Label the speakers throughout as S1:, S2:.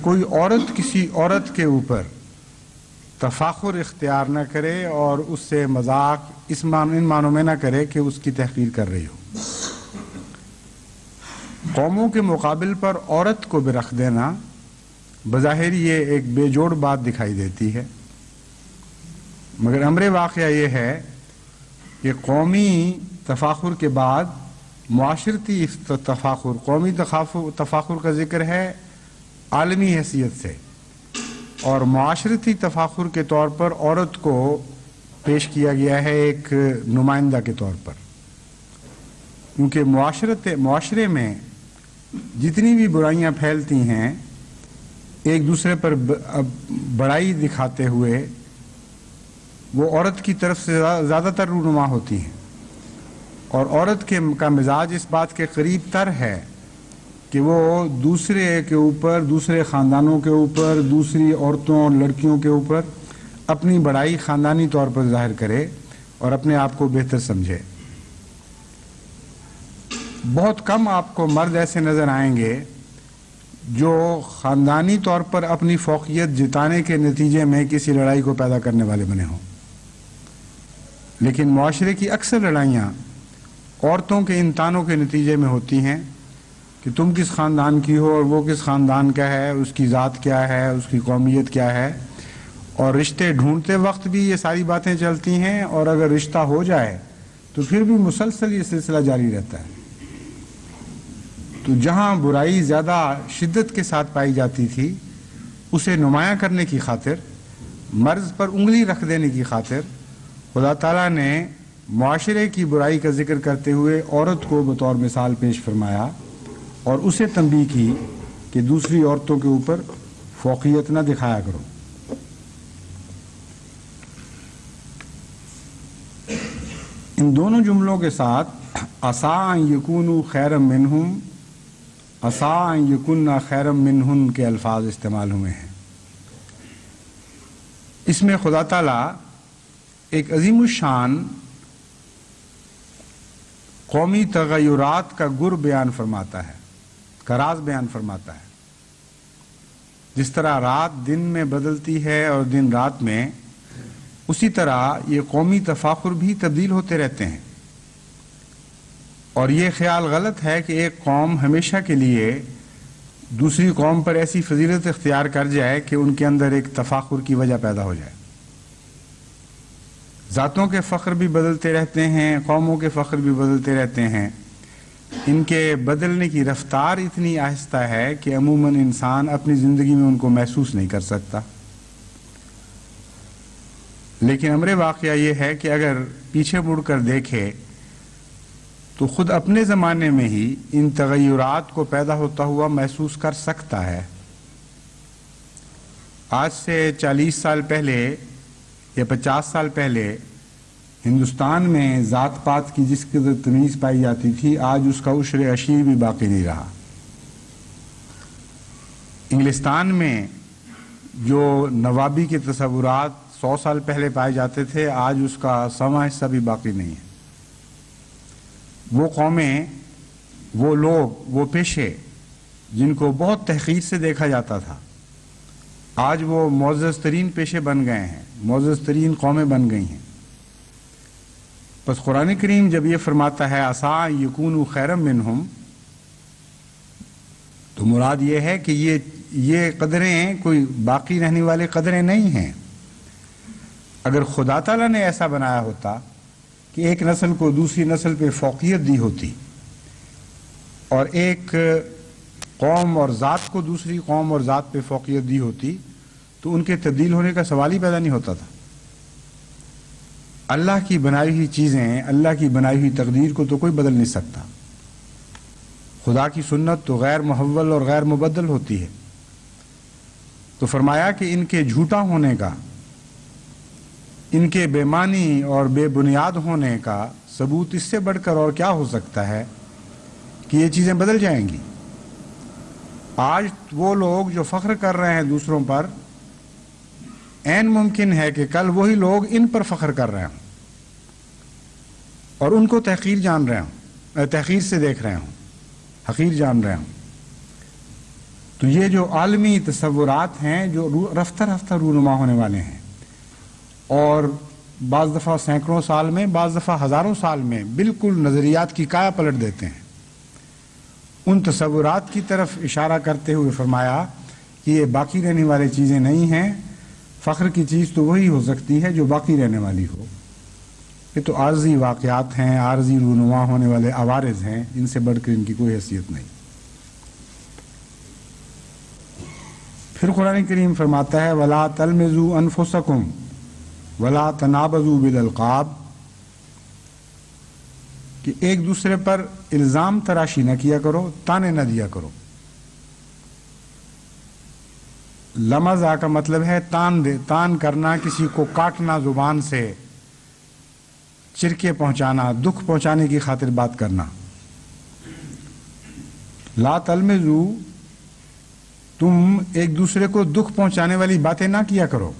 S1: کوئی عورت کسی عورت کے اوپر تفاخر اختیار نہ کرے اور اس سے مذاق ان معنوں میں نہ کرے کہ اس کی تحقیر کر رہی ہو۔ قوموں کے مقابل پر عورت کو بھی رکھ دینا بظاہر یہ ایک بے جوڑ بات دکھائی دیتی ہے، مگر امر واقعہ یہ ہے کہ قومی تفاخر کے بعد معاشرتی تفاخر، قومی تفاخر کا ذکر ہے عالمی حیثیت سے، اور معاشرتی تفاخر کے طور پر عورت کو پیش کیا گیا ہے ایک نمائندہ کے طور پر، کیونکہ معاشرے میں جتنی بھی برائیاں پھیلتی ہیں ایک دوسرے پر بڑائی دکھاتے ہوئے وہ عورت کی طرف سے زیادہ تر رونما ہوتی ہیں، اور عورت کا مزاج اس بات کے قریب تر ہے کہ وہ دوسرے کے اوپر، دوسرے خاندانوں کے اوپر، دوسری عورتوں اور لڑکیوں کے اوپر اپنی بڑائی خاندانی طور پر ظاہر کرے اور اپنے آپ کو بہتر سمجھے۔ بہت کم آپ کو مرد ایسے نظر آئیں گے جو خاندانی طور پر اپنی فوقیت جتانے کے نتیجے میں کسی لڑائی کو پیدا کرنے والے بنے ہوں، لیکن معاشرے کی اکثر لڑائیاں عورتوں کے ان تانوں کے نتیجے میں ہوتی ہیں کہ تم کس خاندان کی ہو اور وہ کس خاندان کا ہے، اس کی ذات کیا ہے، اس کی قومیت کیا ہے، اور رشتے ڈھونڈتے وقت بھی یہ ساری باتیں چلتی ہیں، اور اگر رشتہ ہو جائے تو پھر بھی مسلسل یہ سلسلہ جاری رہتا ہے۔ تو جہاں برائی زیادہ شدت کے ساتھ پائی جاتی تھی اسے نمایاں کرنے کی خاطر، مرض پر انگلی رکھ دینے کی خاطر خدا تعالیٰ نے معاشرے کی برائی کا ذکر کرتے ہوئے عورت کو بطور مثال پیش فرمایا اور اسے تنبیہ کی کہ دوسری عورتوں کے اوپر فوقیت نہ دکھایا کرو۔ ان دونوں جملوں کے ساتھ عسیٰ ان یکونوا خیرا منہم، عسیٰ ان یکن خیرا منہن کے الفاظ استعمال ہوئے ہیں۔ اس میں خدا تعالیٰ ایک عظیم الشان قومی تغیرات کا گر بیان فرماتا ہے، کا راز بیان فرماتا ہے۔ جس طرح رات دن میں بدلتی ہے اور دن رات میں، اسی طرح یہ قومی تفاخر بھی تبدیل ہوتے رہتے ہیں، اور یہ خیال غلط ہے کہ ایک قوم ہمیشہ کے لیے دوسری قوم پر ایسی فضیلت اختیار کر جائے کہ ان کے اندر ایک تفاخر کی وجہ پیدا ہو جائے۔ ذاتوں کے فخر بھی بدلتے رہتے ہیں، قوموں کے فخر بھی بدلتے رہتے ہیں، ان کے بدلنے کی رفتار اتنی آہستہ ہے کہ عموماً انسان اپنی زندگی میں ان کو محسوس نہیں کر سکتا۔ لیکن امر واقعہ یہ ہے کہ اگر پیچھے مڑ کر دیکھے تو خود اپنے زمانے میں ہی ان تغیرات کو پیدا ہوتا ہوا محسوس کر سکتا ہے۔ آج سے 40 سال پہلے یا 50 سال پہلے ہندوستان میں ذات پات کی جس قدر تمیز پائی جاتی تھی، آج اس کا عشر عشیر بھی باقی نہیں رہا۔ انگلستان میں جو نوابی کے تصورات 100 سال پہلے پائے جاتے تھے، آج اس کا 100واں حصہ بھی باقی نہیں ہے۔ وہ قومیں، وہ لوگ، وہ پیشے جن کو بہت تحقیر سے دیکھا جاتا تھا، آج وہ معزز ترین پیشے بن گئے ہیں، معزز ترین قومیں بن گئی ہیں۔ بس قرآن کریم جب یہ فرماتا ہے عسیٰ ان یکونوا خیرا منہم، تو مراد یہ ہے کہ یہ قدریں کوئی باقی رہنے والے قدریں نہیں ہیں۔ اگر خدا تعالیٰ نے ایسا بنایا ہوتا کہ ایک نسل کو دوسری نسل پہ فوقیت دی ہوتی اور ایک قوم اور ذات کو دوسری قوم اور ذات پہ فوقیت دی ہوتی تو ان کے تبدیل ہونے کا سوال ہی پیدا نہیں ہوتا تھا۔ اللہ کی بنائی ہوئی چیزیں، اللہ کی بنائی ہوئی تقدیر کو تو کوئی بدل نہیں سکتا۔ خدا کی سنت تو غیر محول اور غیر مبدل ہوتی ہے۔ تو فرمایا کہ ان کے جھوٹا ہونے کا، ان کے بے معنی اور بے بنیاد ہونے کا ثبوت اس سے بڑھ کر اور کیا ہو سکتا ہے کہ یہ چیزیں بدل جائیں گی۔ آج وہ لوگ جو فخر کر رہے ہیں دوسروں پر، عین ممکن ہے کہ کل وہی لوگ ان پر فخر کر رہے ہوں اور ان کو تحقیر جان رہے ہوں، تحقیر سے دیکھ رہے ہوں، حقیر جان رہے ہوں۔ تو یہ جو عالمی تصورات ہیں جو رفتہ رفتہ رونما ہونے والے ہیں اور بعض دفعہ سینکڑوں سال میں بعض دفعہ ہزاروں سال میں بالکل نظریات کی کایا پلٹ دیتے ہیں، ان تصورات کی طرف اشارہ کرتے ہوئے فرمایا کہ یہ باقی رہنے والی چیزیں نہیں ہیں، فخر کی چیز تو وہی ہو سکتی ہے جو باقی رہنے والی ہو، یہ تو عارضی واقعات ہیں، عارضی رونما ہونے والے عوارض ہیں، ان سے بڑھ کر ان کی کوئی حیثیت نہیں۔ پھر قرآن کریم فرماتا ہے وَلَا تَلْمِزُوا أَنفُسَكُمْ وَلَا تَنَابَزُوا بِالْأَلْقَابِ، کہ ایک دوسرے پر الزام تراشی نہ کیا کرو، تانے نہ دیا کرو۔ لمزہ کا مطلب ہے تان کرنا، کسی کو کاٹنا، زبان سے چرکے پہنچانا، دکھ پہنچانے کی خاطر بات کرنا۔ لا تلمزو، تم ایک دوسرے کو دکھ پہنچانے والی باتیں نہ کیا کرو۔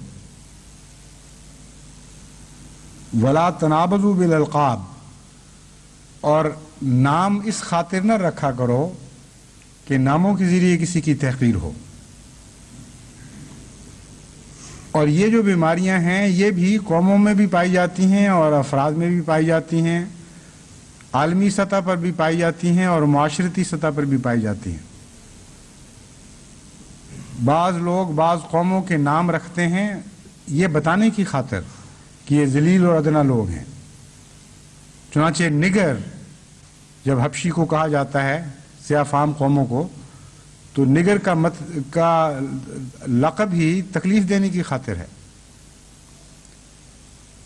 S1: ولا تنابزوا بالالقاب، اور نام اس خاطر نہ رکھا کرو کہ ناموں کے ذریعے کسی کی تحقیر ہو۔ اور یہ جو بیماریاں ہیں یہ بھی قوموں میں بھی پائی جاتی ہیں اور افراد میں بھی پائی جاتی ہیں، عالمی سطح پر بھی پائی جاتی ہیں اور معاشرتی سطح پر بھی پائی جاتی ہیں۔ بعض لوگ بعض قوموں کے نام رکھتے ہیں یہ بتانے کی خاطر کہ یہ ذلیل اور ادنا لوگ ہیں۔ چنانچہ نگر جب حبشی کو کہا جاتا ہے، سیاہ فام قوموں کو، تو نگر کا لقب ہی تکلیف دینے کی خاطر ہے۔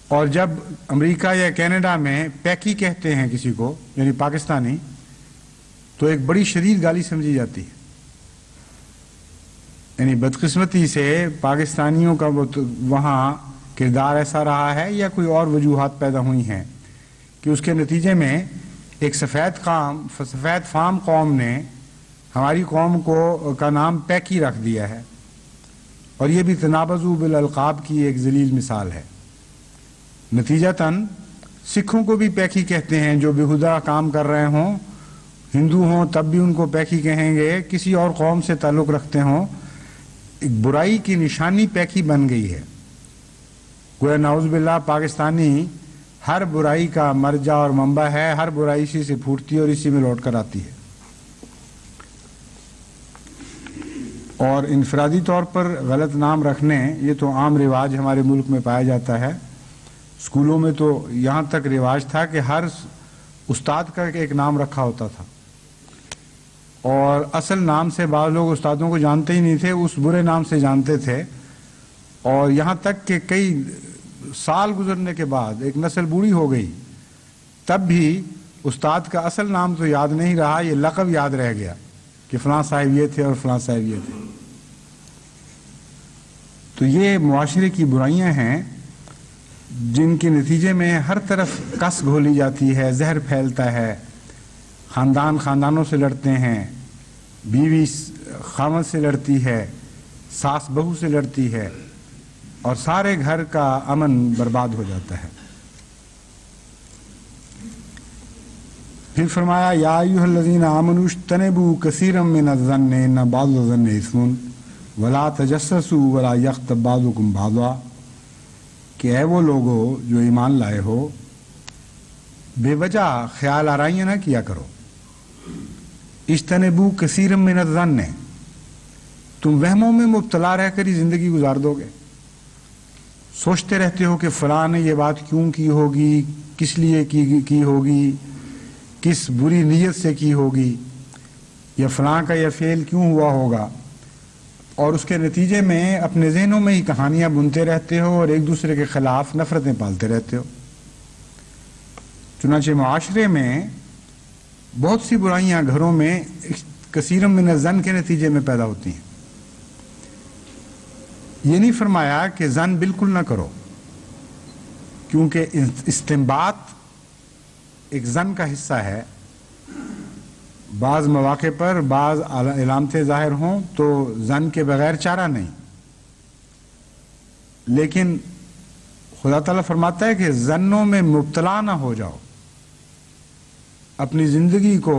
S1: اور جب امریکہ یا کینیڈا میں پیکی کہتے ہیں کسی کو، یعنی پاکستانی، تو ایک بڑی شدید گالی سمجھی جاتی ہے۔ یعنی بدقسمتی سے پاکستانیوں کا وہاں کردار ایسا رہا ہے یا کوئی اور وجوہات پیدا ہوئی ہیں کہ اس کے نتیجے میں ایک سفید فام قوم نے ہماری قوم کا نام پیکی رکھ دیا ہے، اور یہ بھی تنابزوا بالالقاب کی ایک ذلیل مثال ہے۔ نتیجتاً سکھوں کو بھی پیکی کہتے ہیں، جو بےہودہ کام کر رہے ہوں، ہندو ہوں تب بھی ان کو پیکی کہیں گے، کسی اور قوم سے تعلق رکھتے ہوں، ایک برائی کی نشانی پیکی بن گئی ہے۔ گویا نعوذ باللہ پاکستانی ہر برائی کا مرجع اور منبع ہے، ہر برائی اسی سے پھوٹتی ہے اور اسی میں لوٹ کر آتی ہے۔ اور انفرادی طور پر غلط نام رکھنے یہ تو عام رواج ہمارے ملک میں پایا جاتا ہے۔ اسکولوں میں تو یہاں تک رواج تھا کہ ہر استاد کا ایک نام رکھا ہوتا تھا، اور اصل نام سے بعض لوگ استادوں کو جانتے ہی نہیں تھے، اس برے نام سے جانتے تھے، اور یہاں تک کہ کئی سال گزرنے کے بعد ایک نسل بوڑھی ہو گئی تب بھی استاد کا اصل نام تو یاد نہیں رہا، یہ لقب یاد رہ گیا کہ فلاں صاحب یہ تھے اور فلاں صاحب یہ تھے۔ تو یہ معاشرے کی برائیاں ہیں جن کے نتیجے میں ہر طرف کس گھولی جاتی ہے، زہر پھیلتا ہے، خاندانوں سے لڑتے ہیں، بیوی خاوند سے لڑتی ہے، ساس بہو سے لڑتی ہے، اور سارے گھر کا امن برباد ہو جاتا ہے۔ پھر فرمایا یا ایھا الذین آمنوا اجتنبوا کثیرا من الظن ان بعض الظن اثم ولا تجسسوا ولا یغتب بعضکم بعضا، کہ اے وہ لوگو جو ایمان لائے ہو، بے وجہ خیال آرائیاں نہ کیا کرو۔ اجتنبوا کثیرا من الظن، تم وہموں میں مبتلا رہ کر ہی زندگی گزار دو گے، سوچتے رہتے ہو کہ فلاں نے یہ بات کیوں کی ہوگی، کس لیے کی ہوگی، کس بری نیت سے کی ہوگی، یا فلاں کا یہ فعل کیوں ہوا ہوگا، اور اس کے نتیجے میں اپنے ذہنوں میں ہی کہانیاں بنتے رہتے ہو اور ایک دوسرے کے خلاف نفرتیں پالتے رہتے ہو۔ چنانچہ معاشرے میں بہت سی برائیاں گھروں میں کثیرا من الظن کے نتیجے میں پیدا ہوتی ہیں۔ یہ نہیں فرمایا کہ ظن بالکل نہ کرو، کیونکہ استنباط ایک ظن کا حصہ ہے۔ بعض مواقع پر بعض علامتیں ظاہر ہوں تو ظن کے بغیر چارہ نہیں، لیکن خدا تعالیٰ فرماتا ہے کہ ظنوں میں مبتلا نہ ہو جاؤ، اپنی زندگی کو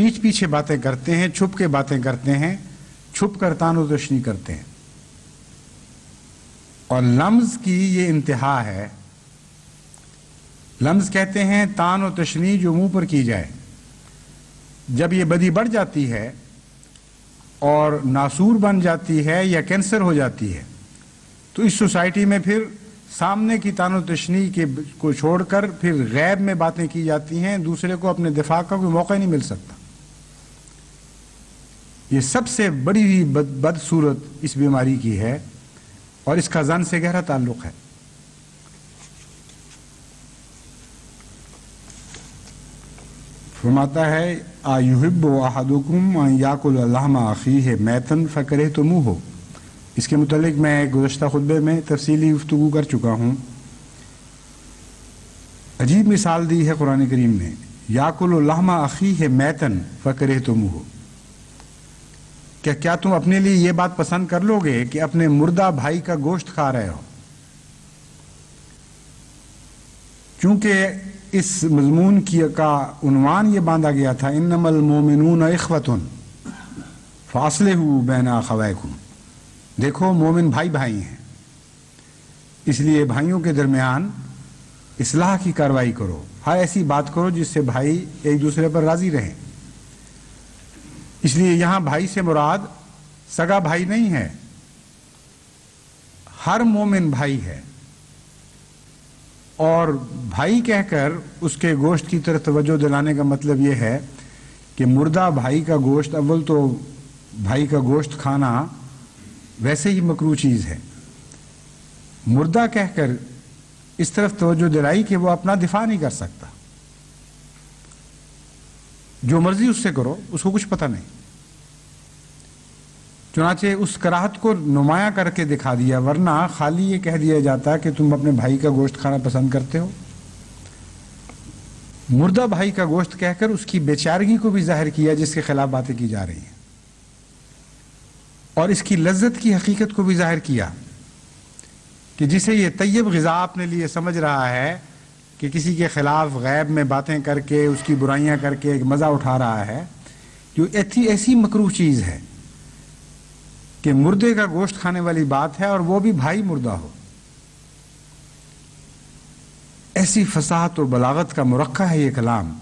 S1: پیچھے پیچھے باتیں کرتے ہیں، چھپ کے باتیں کرتے ہیں، چھپ کر تان و تشنی کرتے ہیں. اور لمز کی یہ انتہا ہے. لمز کہتے ہیں تان و تشنی جو منہ پر کی جائے. جب یہ بدی بڑھ جاتی ہے اور ناسور بن جاتی ہے یا کینسر ہو جاتی ہے تو اس سوسائٹی میں پھر سامنے کی تان و تشنی کو چھوڑ کر پھر غیب میں باتیں کی جاتی ہیں. دوسرے کو اپنے دفاع کا کوئی موقع نہیں مل سکتا. یہ سب سے بڑی ہوئی بد صورت اس بیماری کی ہے اور اس کا زن سے گہرا تعلق ہے. فرماتا ہے ایحب احدکم ان یاکل لحم اخیہ میتا فکرہتموہ. اس کے متعلق میں گزشتہ خطبے میں تفصیلی گفتگو کر چکا ہوں. عجیب مثال دی ہے قرآن کریم نے. یاکل لحم اخیہ میتا فکرہتموہ. کیا تم اپنے لیے یہ بات پسند کر لو گے کہ اپنے مردہ بھائی کا گوشت کھا رہے ہو؟ چونکہ اس مضمون کا عنوان یہ باندھا گیا تھا انما المومنون اخوۃ فاصلحوا بین اخویکم. دیکھو مومن بھائی بھائی ہیں، اس لیے بھائیوں کے درمیان اصلاح کی کارروائی کرو. ہر ایسی بات کرو جس سے بھائی ایک دوسرے پر راضی رہیں. اس لیے یہاں بھائی سے مراد سگا بھائی نہیں ہے، ہر مومن بھائی ہے. اور بھائی کہہ کر اس کے گوشت کی طرف توجہ دلانے کا مطلب یہ ہے کہ مردہ بھائی کا گوشت، اول تو بھائی کا گوشت کھانا ویسے ہی مکروہ چیز ہے. مردہ کہہ کر اس طرف توجہ دلائی کہ وہ اپنا دفاع نہیں کر سکتا. جو مرضی اس سے کرو، اس کو کچھ پتہ نہیں. چنانچہ اس کراہت کو نمایاں کر کے دکھا دیا، ورنہ خالی یہ کہہ دیا جاتا کہ تم اپنے بھائی کا گوشت کھانا پسند کرتے ہو. مردہ بھائی کا گوشت کہہ کر اس کی بیچارگی کو بھی ظاہر کیا جس کے خلاف باتیں کی جا رہی ہیں، اور اس کی لذت کی حقیقت کو بھی ظاہر کیا کہ جسے یہ طیب غذا اپنے لیے سمجھ رہا ہے کہ کسی کے خلاف غیب میں باتیں کر کے اس کی برائیاں کر کے ایک مزہ اٹھا رہا ہے، جو ایسی مکروہ چیز ہے کہ مردے کا گوشت کھانے والی بات ہے، اور وہ بھی بھائی مردہ ہو. ایسی فصاحت و بلاغت کا مرقع ہے یہ کلام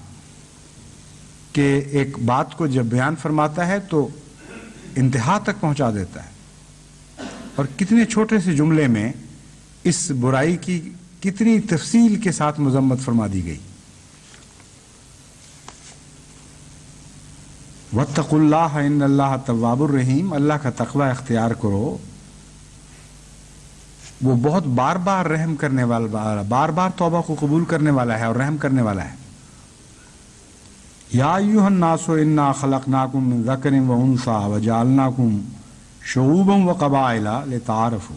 S1: کہ ایک بات کو جب بیان فرماتا ہے تو انتہا تک پہنچا دیتا ہے. اور کتنے چھوٹے سے جملے میں اس برائی کی کتنی تفصیل کے ساتھ مذمت فرما دی گئی. واتقوا اللہ ان اللہ تواب الرحیم. اللہ کا تقوی اختیار کرو، وہ بہت بار بار رحم کرنے والا، بار بار توبہ کو قبول کرنے والا ہے اور رحم کرنے والا ہے. یا ایھا الناس انا خلقناکم من ذکر و انثی وجعلناکم شعوبا وقبائل لتعارفوا.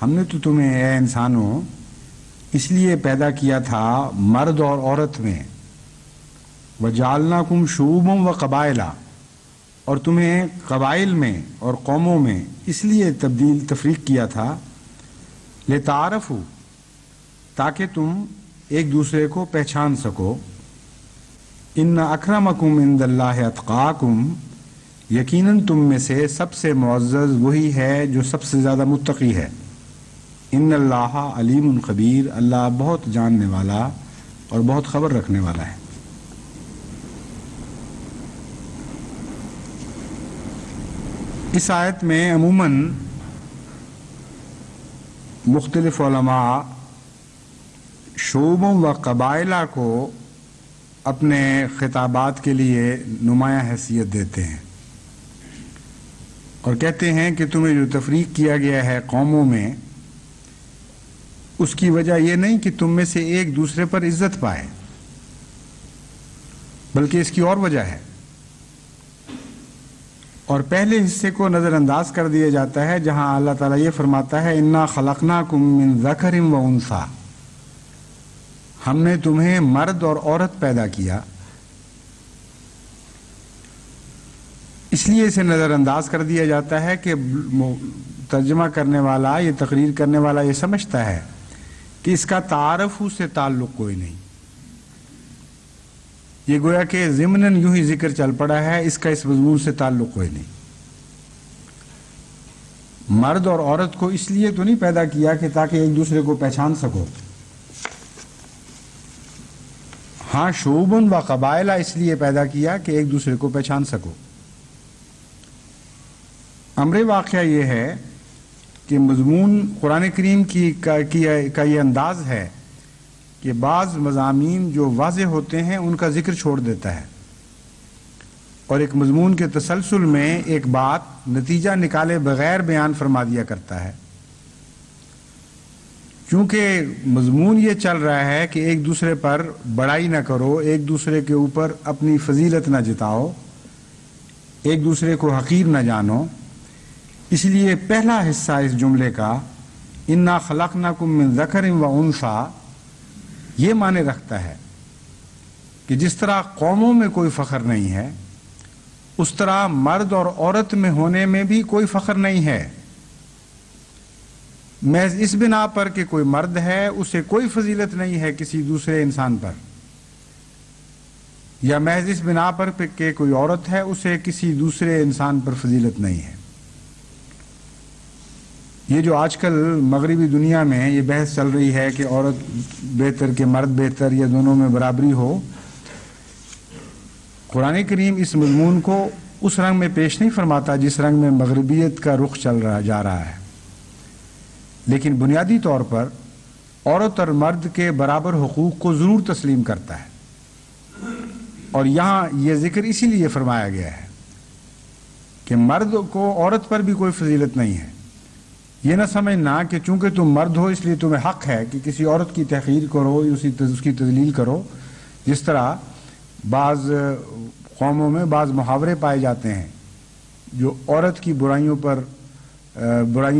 S1: ہم نے تو تمہیں اے انسانوں اس لیے پیدا کیا تھا مرد اور عورت میں، وجعلناکم شعوبا وقبائل، اور تمہیں قبائل میں اور قوموں میں اس لیے تفریق کیا تھا لتعارفوا، تاکہ تم ایک دوسرے کو پہچان سکو. ان اکرمکم عند اللہ اتقاکم، یقیناً تم میں سے سب سے معزز وہی ہے جو سب سے زیادہ متقی ہے. ان اللہ علیم خبیر، اللہ بہت جاننے والا اور بہت خبر رکھنے والا ہے. اس آیت میں عموماً مختلف علماء شعوبوں و قبائلہ کو اپنے خطابات کے لیے نمایاں حیثیت دیتے ہیں اور کہتے ہیں کہ تمہیں جو تفریق کیا گیا ہے قوموں میں، اس کی وجہ یہ نہیں کہ تم میں سے ایک دوسرے پر عزت پائے، بلکہ اس کی اور وجہ ہے. اور پہلے حصے کو نظر انداز کر دیا جاتا ہے جہاں اللہ تعالیٰ یہ فرماتا ہے انا خلقناکم من ذکر و انثی، ہم نے تمہیں مرد اور عورت پیدا کیا. اس لیے اسے نظر انداز کر دیا جاتا ہے کہ ترجمہ کرنے والا، یہ تقریر کرنے والا یہ سمجھتا ہے کہ اس کا تعارف سے تعلق کوئی نہیں، یہ گویا کہ ضمناً یوں ہی ذکر چل پڑا ہے، اس کا اس مضمون سے تعلق کوئی نہیں۔ مرد اور عورت کو اس لیے تو نہیں پیدا کیا کہ تاکہ ایک دوسرے کو پہچان سکو، ہاں شعوباً و قبائلہ اس لیے پیدا کیا کہ ایک دوسرے کو پہچان سکو۔ امر واقعہ یہ ہے کہ مضمون قرآن کریم کا یہ انداز ہے کہ بعض مضامین جو واضح ہوتے ہیں ان کا ذکر چھوڑ دیتا ہے، اور ایک مضمون کے تسلسل میں ایک بات نتیجہ نکالے بغیر بیان فرما دیا کرتا ہے۔ چونکہ مضمون یہ چل رہا ہے کہ ایک دوسرے پر بڑائی نہ کرو، ایک دوسرے کے اوپر اپنی فضیلت نہ جتاؤ، ایک دوسرے کو حقیر نہ جانو، اس لیے پہلا حصہ اس جملے کا انا خلقناکم من ذکر و انثی یہ معنی رکھتا ہے کہ جس طرح قوموں میں کوئی فخر نہیں ہے، اس طرح مرد اور عورت میں ہونے میں بھی کوئی فخر نہیں ہے۔ محض اس بنا پر کہ کوئی مرد ہے اسے کوئی فضیلت نہیں ہے کسی دوسرے انسان پر، یا محض اس بنا پر کہ کوئی عورت ہے اسے کسی دوسرے انسان پر فضیلت نہیں ہے۔ یہ جو آج کل مغربی دنیا میں یہ بحث چل رہی ہے کہ عورت بہتر کہ مرد بہتر یا دونوں میں برابری ہو، قرآن کریم اس مضمون کو اس رنگ میں پیش نہیں فرماتا جس رنگ میں مغربیت کا رخ جا رہا ہے، لیکن بنیادی طور پر عورت اور مرد کے برابر حقوق کو ضرور تسلیم کرتا ہے، اور یہاں یہ ذکر اسی لیے فرمایا گیا ہے کہ مرد کو عورت پر بھی کوئی فضیلت نہیں ہے۔ یہ نہ سمجھنا کہ چونکہ تم مرد ہو اس لیے تمہیں حق ہے کہ کسی عورت کی تحقیر کرو، اس کی تذلیل کرو، جس طرح بعض قوموں میں بعض محاورے پائے جاتے ہیں جو عورت کی برائیوں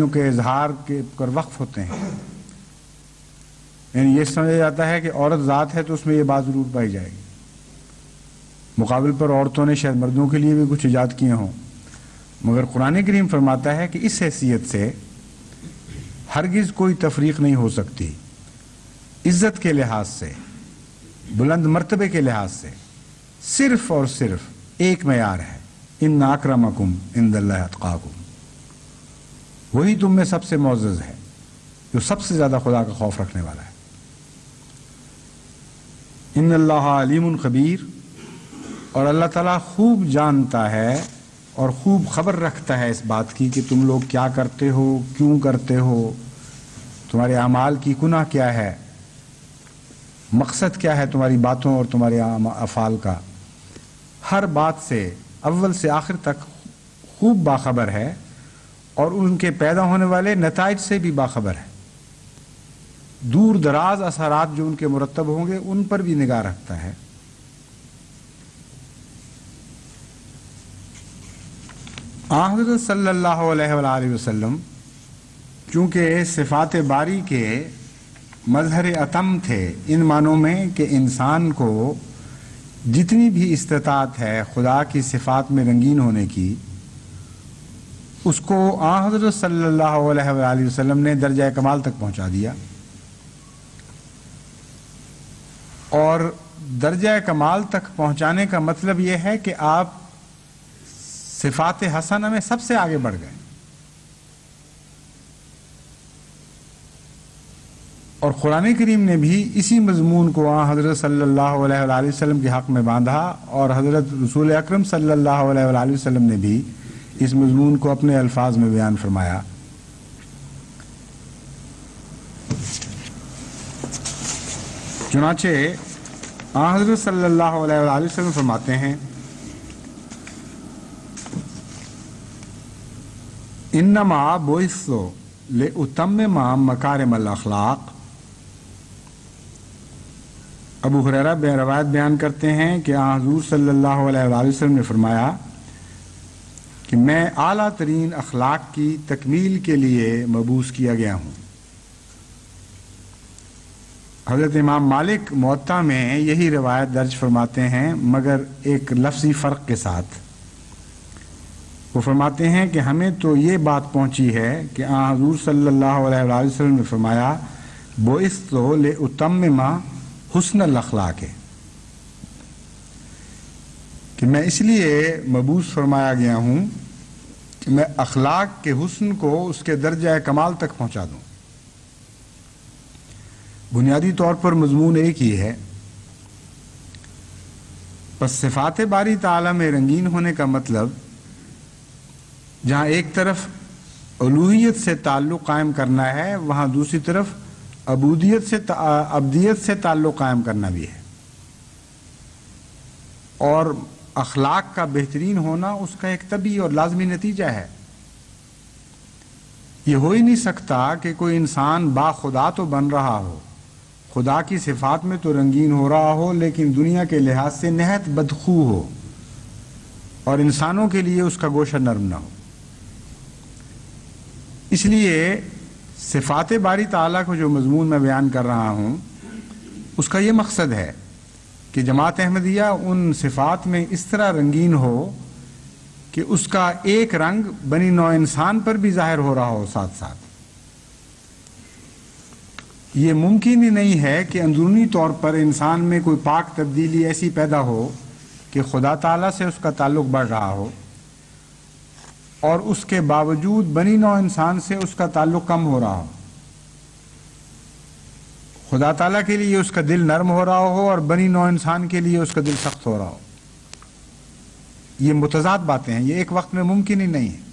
S1: کے اظہار کے پر وقف ہوتے ہیں، یعنی یہ سمجھا جاتا ہے کہ عورت ذات ہے تو اس میں یہ بات ضرور پائی جائے گی۔ مقابل پر عورتوں نے شاید مردوں کے لیے بھی کچھ ایجاد کیے ہوں، مگر قرآن کریم فرماتا ہے کہ اس حیثیت سے ہرگز کوئی تفریق نہیں ہو سکتی، عزت کے لحاظ سے، بلند مرتبے کے لحاظ سے صرف اور صرف ایک معیار ہے، ان اکرمکم عند اللہ اتقاکم، وہی تم میں سب سے معزز ہے جو سب سے زیادہ خدا کا خوف رکھنے والا ہے۔ ان اللہ علیم خبیر، اور اللہ تعالیٰ خوب جانتا ہے اور خوب خبر رکھتا ہے اس بات کی کہ تم لوگ کیا کرتے ہو، کیوں کرتے ہو، تمہارے اعمال کی گناہ کیا ہے، مقصد کیا ہے تمہاری باتوں اور تمہارے افعال کا، ہر بات سے اول سے آخر تک خوب باخبر ہے، اور ان کے پیدا ہونے والے نتائج سے بھی باخبر ہے، دور دراز اثرات جو ان کے مرتب ہوں گے ان پر بھی نگاہ رکھتا ہے۔ حضرت صلی اللہ علیہ وآلہ وسلم چونکہ صفات باری کے مظہر اتم تھے، ان معنوں میں کہ انسان کو جتنی بھی استطاعت ہے خدا کی صفات میں رنگین ہونے کی، اس کو حضرت صلی اللہ علیہ وآلہ وسلم نے درجہ کمال تک پہنچا دیا، اور درجہ کمال تک پہنچانے کا مطلب یہ ہے کہ آپ صفات حسنہ میں سب سے آگے بڑھ گئے، اور قرآن کریم نے بھی اسی مضمون کو حضرت صلی اللہ علیہ وآلہ وسلم کے حق میں باندھا، اور حضرت رسول اکرم صلی اللہ علیہ وآلہ وسلم نے بھی اس مضمون کو اپنے الفاظ میں بیان فرمایا۔ چنانچہ حضرت صلی اللہ علیہ وآلہ وسلم فرماتے ہیں انما بعثت لأتمم مکارم الاخلاق۔ ابو ہریرہ روایت بیان کرتے ہیں کہ حضور صلی اللہ علیہ وآلہ وسلم نے فرمایا کہ میں اعلیٰ ترین اخلاق کی تکمیل کے لیے مبعوث کیا گیا ہوں۔ حضرت امام مالک موطا میں یہی روایت درج فرماتے ہیں، مگر ایک لفظی فرق کے ساتھ۔ وہ فرماتے ہیں کہ ہمیں تو یہ بات پہنچی ہے کہ حضور صلی اللہ علیہ وآلہ وسلم نے فرمایا بعثت لأتمم حسن الاخلاق ہے، کہ میں اس لیے مبعوث فرمایا گیا ہوں کہ میں اخلاق کے حسن کو اس کے درجہ کمال تک پہنچا دوں۔ بنیادی طور پر مضمون ایک ہی ہے، پس صفات باری تعالیٰ میں رنگین ہونے کا مطلب جہاں ایک طرف الوہیت سے تعلق قائم کرنا ہے، وہاں دوسری طرف عبدیت سے تعلق قائم کرنا بھی ہے، اور اخلاق کا بہترین ہونا اس کا ایک طبیعی اور لازمی نتیجہ ہے۔ یہ ہو ہی نہیں سکتا کہ کوئی انسان با خدا تو بن رہا ہو، خدا کی صفات میں تو رنگین ہو رہا ہو، لیکن دنیا کے لحاظ سے نہایت بدخو ہو اور انسانوں کے لیے اس کا گوشہ نرم نہ ہو۔ اس لیے صفات باری تعالیٰ کو جو مضمون میں بیان کر رہا ہوں، اس کا یہ مقصد ہے کہ جماعت احمدیہ ان صفات میں اس طرح رنگین ہو کہ اس کا ایک رنگ بنی نوع انسان پر بھی ظاہر ہو رہا ہو ساتھ ساتھ۔ یہ ممکن ہی نہیں ہے کہ اندرونی طور پر انسان میں کوئی پاک تبدیلی ایسی پیدا ہو کہ خدا تعالیٰ سے اس کا تعلق بڑھ رہا ہو، اور اس کے باوجود بنی نوع انسان سے اس کا تعلق کم ہو رہا ہو۔ خدا تعالیٰ کے لیے اس کا دل نرم ہو رہا ہو اور بنی نوع انسان کے لیے اس کا دل سخت ہو رہا ہو۔ یہ متضاد باتیں ہیں، یہ ایک وقت میں ممکن ہی نہیں ہے۔